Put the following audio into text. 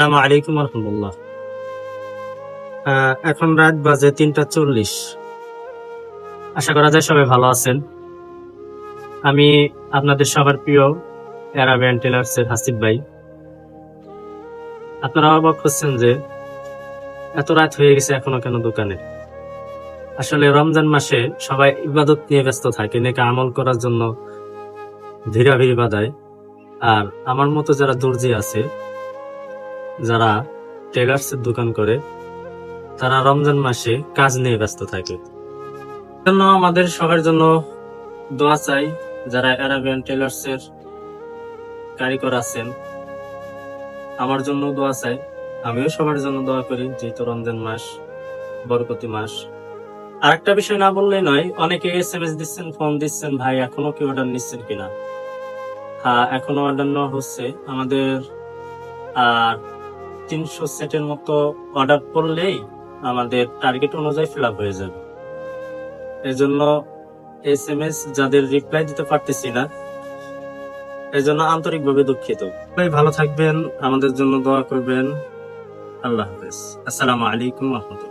আসসালামু আলাইকুম রহমতুল্লাহ। এখন রাত বাজে ৩:৪০। আশা করা যায় সবাই ভালো আছেন। আমি আপনাদের সবার প্রিয় অ্যারাবিয়ান টেলার্স এর হাসিব ভাই। আপনারা অবাক হচ্ছেন যে এত রাত হয়ে গেছে এখনো কেন দোকানে। আসলে রমজান মাসে সবাই ইবাদত নিয়ে ব্যস্ত থাকে, নাকি আমল করার জন্য ভিড়াভিড়ি বাঁধায়। আর আমার মতো যারা দর্জি আছে, যারা টেলার্স এর দোকান করে, তারা রমজান মাসে কাজ নিয়ে ব্যস্ত থাকে। জন্য আমাদের সবার জন্য দোয়া চাই। যারা অ্যারাবিয়ান টেলার্স এর কারিগর আছেন, আমার জন্য দোয়া চাই। আমিও সবার জন্য দোয়া করি, যেহেতু রমজান মাস বরকতি মাস। আর একটা বিষয় না বললেই নয়, অনেকে SMS দিচ্ছেন, ফোন দিচ্ছেন, ভাই এখনো কি অর্ডার নিচ্ছেন কিনা। হ্যাঁ, এখনো অর্ডার নেওয়া হচ্ছে। আমাদের আর 300 সেটের মতো অর্ডার করলেই আমাদের টার্গেট অনুযায়ী ফিল আপ হয়ে যাবে। এজন্য SMS যাদের রিপ্লাই দিতে পারতেছি না, এজন্য আন্তরিকভাবে দুঃখিত। সবাই ভালো থাকবেন, আমাদের জন্য দোয়া করবেন। আল্লাহ হাফেজ। আসসালামু আলাইকুম রহমতুল্লাহ।